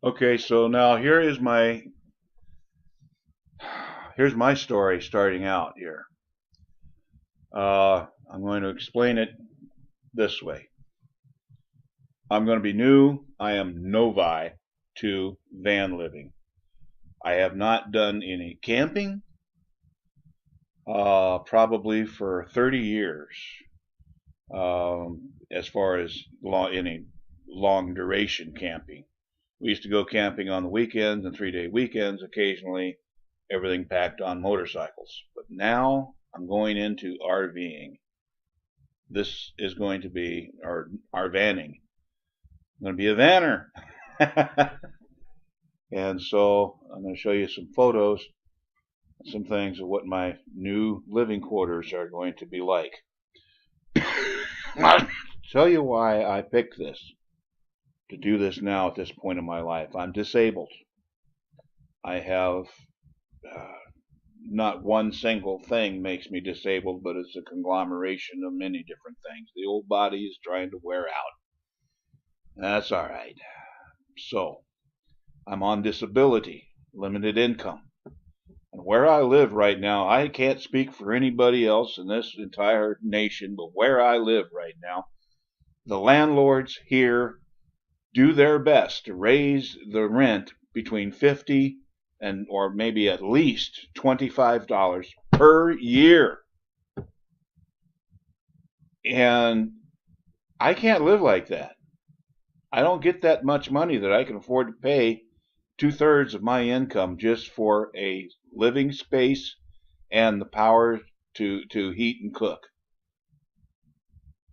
Okay, so now here's my story starting out here. I'm going to explain it this way. I'm going to be new. I am novi to van living. I have not done any camping probably for 30 years, as far as any long duration camping. We used to go camping on the weekends and 3-day weekends occasionally, everything packed on motorcycles. But now I'm going into RVing. This is going to be our vanning. I'm going to be a vanner. And so I'm going to show you some photos, some things of what my new living quarters are going to be like. I'll tell you why I picked this, to do this now at this point in my life. I'm disabled. I have not one single thing makes me disabled, but it's a conglomeration of many different things. The old body is trying to wear out. That's all right. So, I'm on disability, limited income. And where I live right now, I can't speak for anybody else in this entire nation, but where I live right now, the landlords here do their best to raise the rent between 50 and or maybe at least $25 per year. And I can't live like that. I don't get that much money that I can afford to pay 2/3 of my income just for a living space and the power to heat and cook.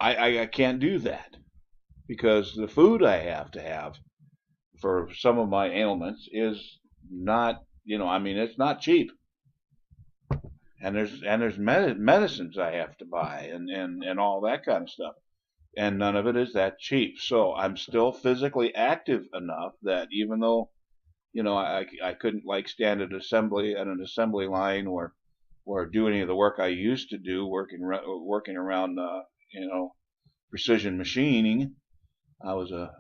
I can't do that because the food I have to have for some of my ailments is not, it's not cheap. And there's medicines I have to buy and all that kind of stuff. And none of it is that cheap. So I'm still physically active enough that even though, I couldn't like stand at an assembly line or do any of the work I used to do working around, precision machining. I was a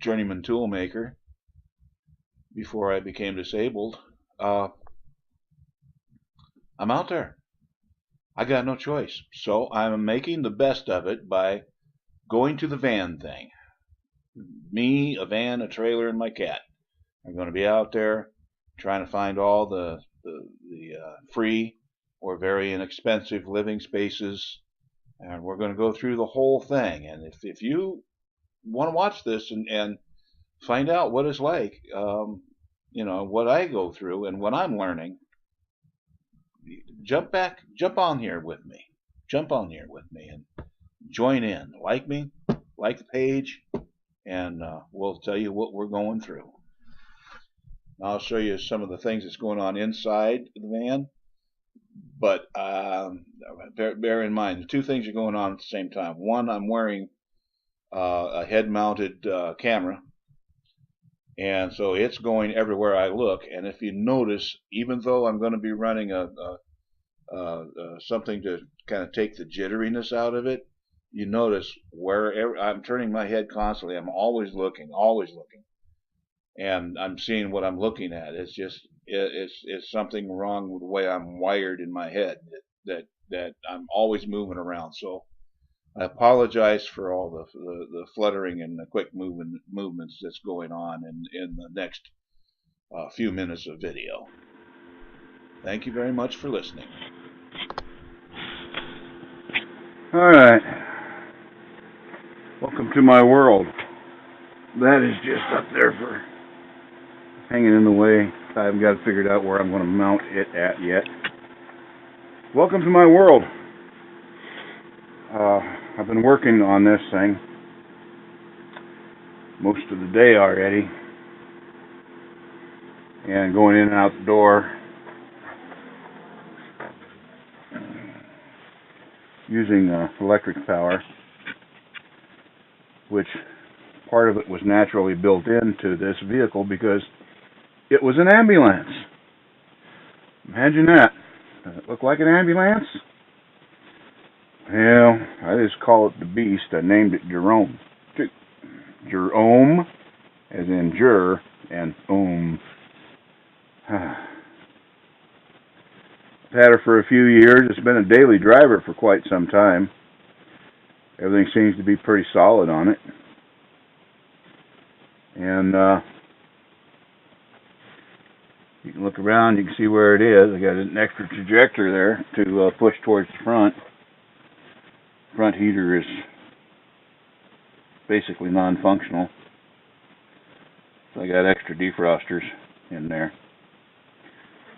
journeyman tool maker before I became disabled. I'm out there. I got no choice. So I'm making the best of it by going to the van thing. Me, a van, a trailer, and my cat are going to be out there trying to find all the free or very inexpensive living spaces, and we're going to go through the whole thing. And if you want to watch this and find out what it's like, what I go through and what I'm learning, jump on here with me. Jump on here with me and join in. Like me, like the page, and we'll tell you what we're going through. I'll show you some of the things that's going on inside the van, but bear in mind, the two things are going on at the same time. One, I'm wearing a head-mounted camera, and so it's going everywhere I look. And if you notice, even though I'm going to be running something to kind of take the jitteriness out of it, you notice wherever I'm turning my head constantly, I'm always looking, and I'm seeing what I'm looking at. It's just it's something wrong with the way I'm wired in my head that I'm always moving around. So I apologize for all the fluttering and the quick movements that's going on in the next few minutes of video. Thank you very much for listening. All right. Welcome to my world. That is just up there for hanging in the way. I haven't got it figured out where I'm going to mount it at yet. Welcome to my world. I've been working on this thing most of the day already, and going in and out the door using electric power, which part of it was naturally built into this vehicle because it was an ambulance. Imagine that. Does it look like an ambulance? Well, I just call it the Beast. I named it Jerome. Jerome, as in jur, and boom. I've had her for a few years. It's been a daily driver for quite some time. Everything seems to be pretty solid on it. And you can look around, you can see where it is. I got an extra trajectory there to push towards the front. Front heater is basically non-functional. So I got extra defrosters in there.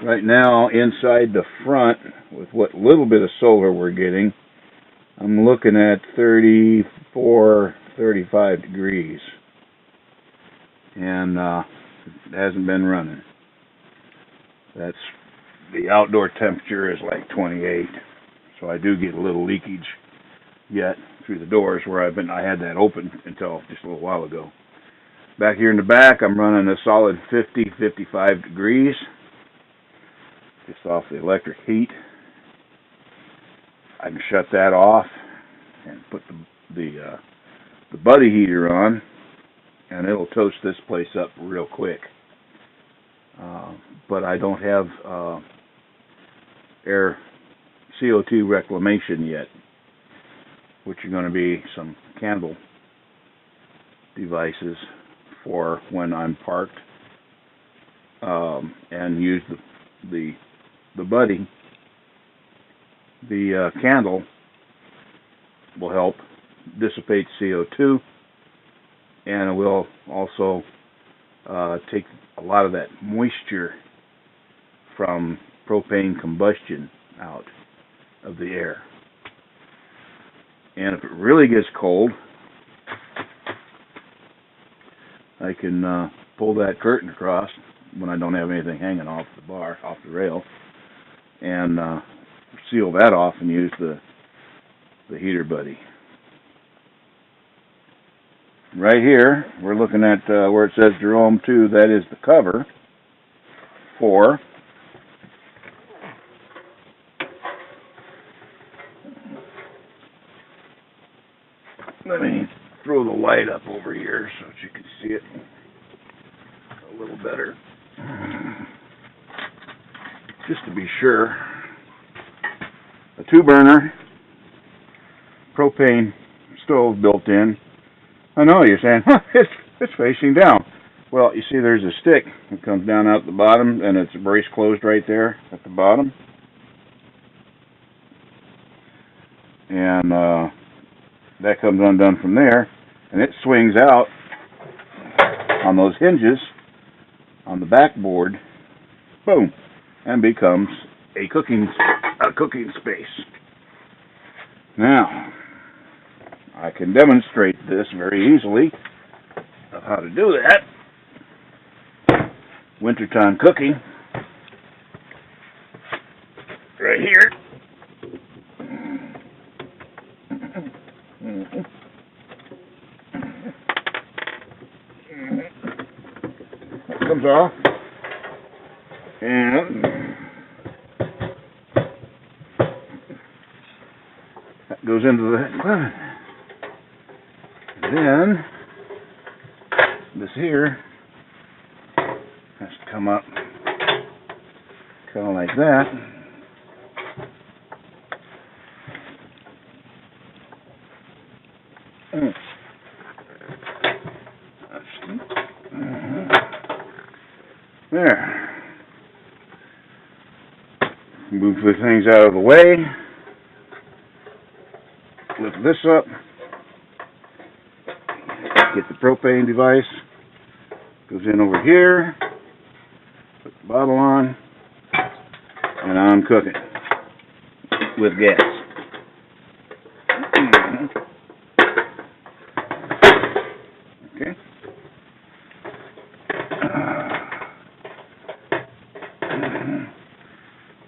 Right now, inside the front, with what little bit of solar we're getting, I'm looking at 34, 35 degrees. And it hasn't been running. That's the outdoor temperature is like 28. So I do get a little leakage yet through the doors where I had that open until just a little while ago. Back here in the back, I'm running a solid 50, 55 degrees. Just off the electric heat. I can shut that off and put the buddy heater on, and it'll toast this place up real quick. But I don't have air CO2 reclamation yet, which are going to be some candle devices for when I'm parked, and use the buddy. The candle will help dissipate CO2, and it will also take a lot of that moisture from propane combustion out of the air. And if it really gets cold, I can pull that curtain across when I don't have anything hanging off the bar, off the rail, and seal that off and use the heater buddy. Right here, we're looking at where it says Jerome 2, that is the cover for let me throw the light up over here so that you can see it a little better. Just to be sure, a 2-burner propane stove built in. I know you're saying, huh, it's facing down. Well, you see there's a stick that comes down out the bottom, and it's brace closed right there at the bottom. And that comes undone from there, and it swings out on those hinges on the backboard, boom, and becomes a cooking space. Now, I can demonstrate this very easily of how to do that. Wintertime cooking, right here. That comes off, and that goes into the oven. Then this here has to come up kind of like that. There. Move the things out of the way. Lift this up. Get the propane device. Goes in over here. Put the bottle on. And I'm cooking with gas. Okay.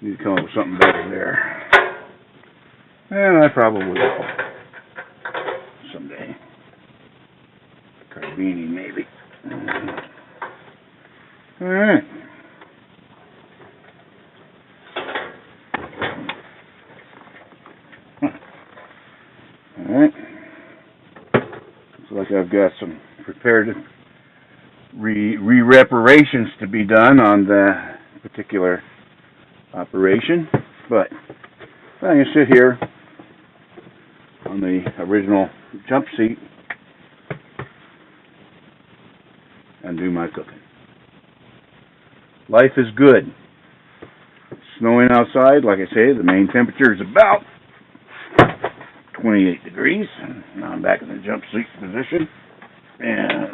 Need to come up with something better there. And I probably will. Someday. Carbini, maybe. Alright. Alright. Looks like I've got some prepared reparations to be done on the particular operation, but I'm going to sit here on the original jump seat and do my cooking. Life is good. It's snowing outside. Like I say, the main temperature is about 28 degrees. Now I'm back in the jump seat position. And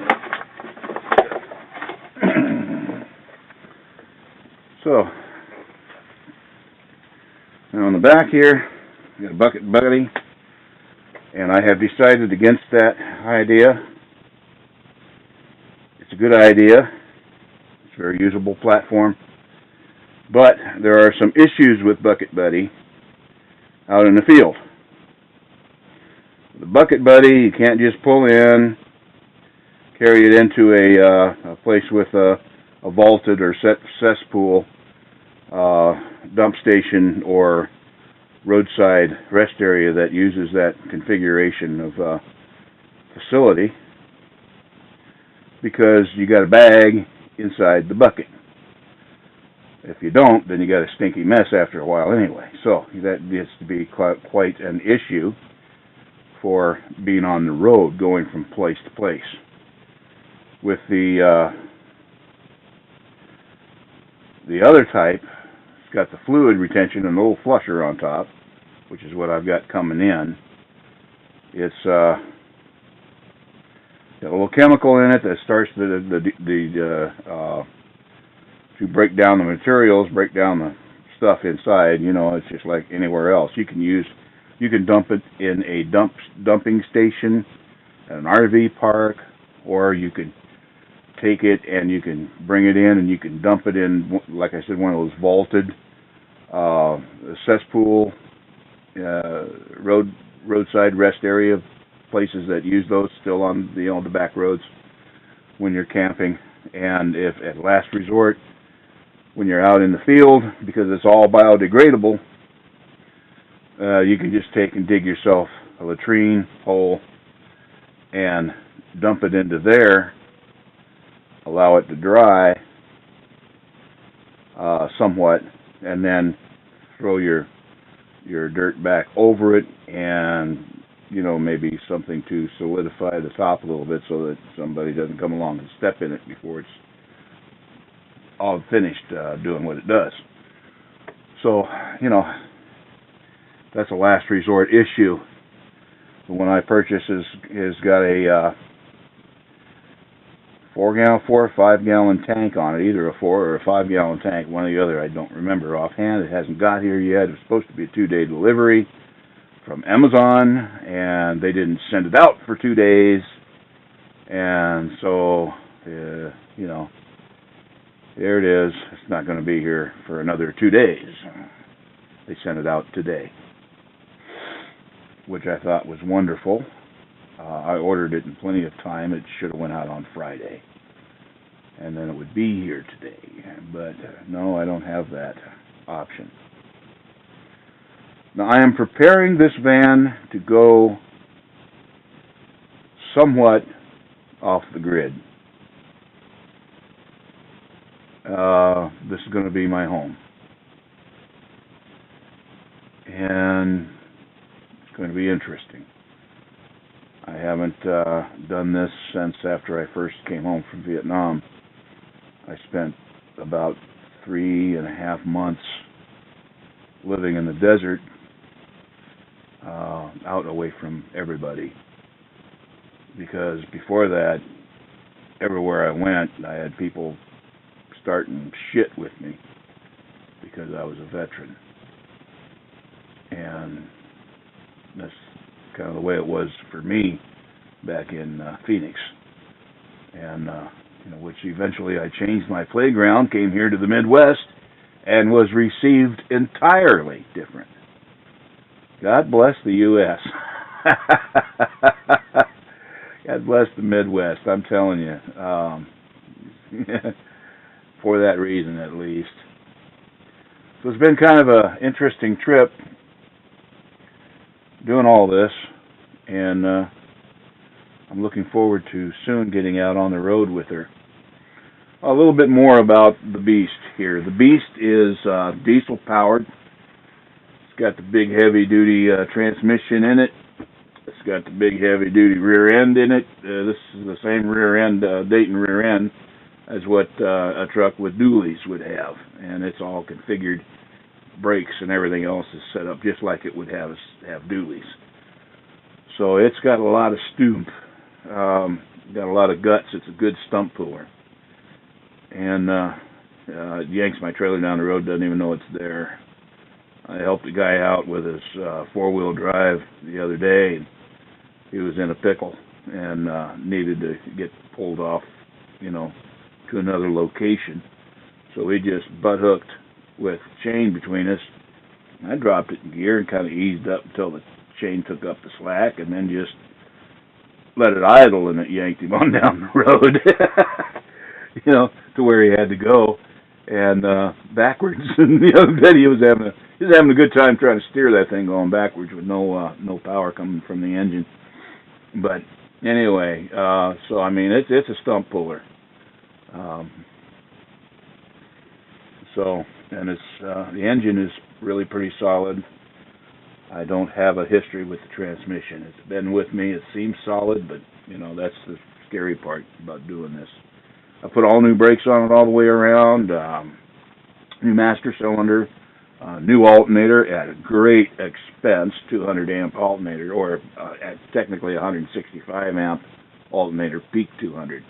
so, now on the back here, we got a bucket buddy, and I have decided against that idea. It's a good idea. It's a very usable platform. But there are some issues with Bucket Buddy out in the field. The Bucket Buddy, you can't just pull in, carry it into a place with a vaulted or cesspool dump station or roadside rest area that uses that configuration of facility, because you got a bag inside the bucket. If you don't, then you got a stinky mess after a while anyway. So that gets to be quite an issue for being on the road, going from place to place. With the other type, it's got the fluid retention and a little flusher on top, which is what I've got coming in. It's got a little chemical in it that starts to break down the materials, break down the stuff inside. You know, it's just like anywhere else. You can dump it in a dumping station at an RV park, or you could take it and you can bring it in and you can dump it in, like I said, one of those vaulted cesspool roadside rest area places that use those still on the back roads when you're camping. And if at last resort, when you're out in the field, because it's all biodegradable, you can just take and dig yourself a latrine hole and dump it into there, allow it to dry somewhat, and then throw your dirt back over it, and maybe something to solidify the top a little bit so that somebody doesn't come along and step in it before it's all finished doing what it does. So, that's a last resort issue. The one I purchased has got a 4 or 5 gallon tank on it, either a 4 or a 5 gallon tank, one or the other. I don't remember offhand. It hasn't got here yet. It was supposed to be a 2-day delivery from Amazon, and they didn't send it out for 2 days. And so, there it is. It's not going to be here for another 2 days. They sent it out today, which I thought was wonderful. I ordered it in plenty of time. It should have went out on Friday, and then it would be here today. But no, I don't have that option. Now, I am preparing this van to go somewhat off the grid. This is going to be my home, and it's going to be interesting. I haven't done this since after I first came home from Vietnam. I spent about 3.5 months living in the desert, out away from everybody, because before that, everywhere I went, I had people starting shit with me because I was a veteran. And that's kind of the way it was for me back in Phoenix. And, which eventually I changed my playground, came here to the Midwest, and was received entirely different. God bless the U.S. God bless the Midwest, I'm telling you. For that reason, at least. So it's been kind of an interesting trip doing all this, and I'm looking forward to soon getting out on the road with her A little bit more about the Beast here. The Beast is diesel powered. It's got the big heavy duty transmission in it. It's got the big heavy duty rear end in it. This is the same rear end, Dayton rear end, as what a truck with dualies would have. And it's all configured. Brakes and everything else is set up just like it would have dualies. So it's got a lot of stoop. Got a lot of guts. It's a good stump puller. And it yanks my trailer down the road, doesn't even know it's there. I helped a guy out with his four-wheel drive the other day. And he was in a pickle and needed to get pulled off, to another location. So we just butt hooked with chain between us. I dropped it in gear and kind of eased up until the chain took up the slack, and then just let it idle, and it yanked him on down the road, to where he had to go, and backwards. And then he was having a good time trying to steer that thing going backwards with no power coming from the engine. But anyway, so I mean it's a stump puller. And it's the engine is really pretty solid. I don't have a history with the transmission. It's been with me. It seems solid, but that's the scary part about doing this. I put all new brakes on it all the way around. New master cylinder, new alternator at a great expense, 200 amp alternator, or at technically 165 amp alternator, peak 200.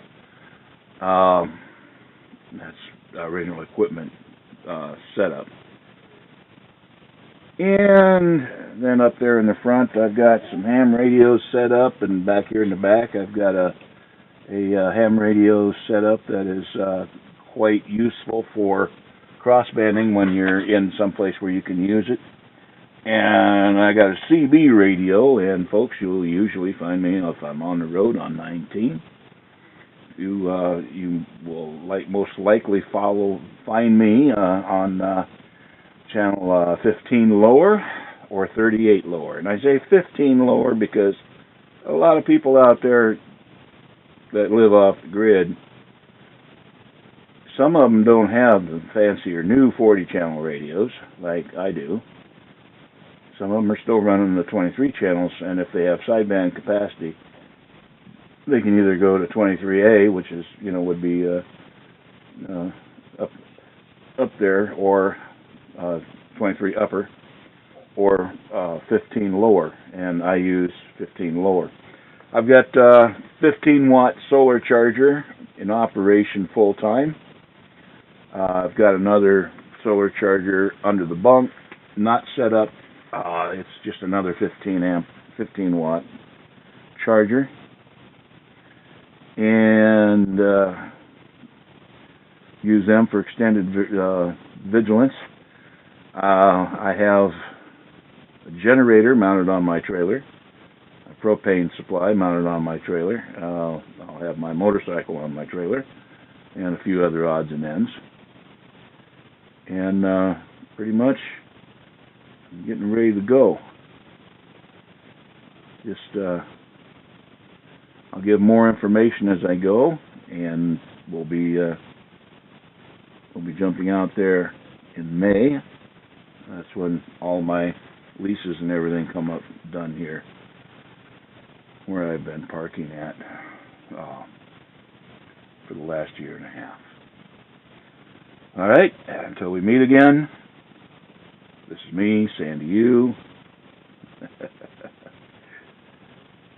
That's original equipment setup. And then up there in the front, I've got some ham radios set up, and back here in the back, I've got a ham radio set up that is quite useful for crossbanding when you're in some place where you can use it. And I got a CB radio, and folks, you'll usually find me if I'm on the road on 19. You will most likely find me on channel 15 lower or 38 lower. And I say 15 lower because a lot of people out there that live off the grid, some of them don't have the fancier new 40 channel radios like I do. Some of them are still running the 23 channels, and if they have sideband capacity, they can either go to 23A, which is would be up there, or 23 upper, or 15 lower, and I use 15 lower. I've got 15 watt solar charger in operation full time. I've got another solar charger under the bunk, not set up. It's just another 15 watt charger, and use them for extended vigilance. I have a generator mounted on my trailer, a propane supply mounted on my trailer. I'll have my motorcycle on my trailer, and a few other odds and ends. And pretty much I'm getting ready to go. I'll give more information as I go, and we'll be jumping out there in May. That's when all my leases and everything come up done here, where I've been parking at for the last year and a half. All right, until we meet again, this is me saying to you,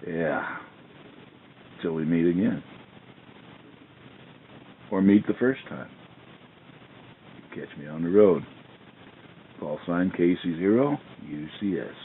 yeah, till we meet again, or meet the first time. Catch me on the road. Call sign KC0 UCS.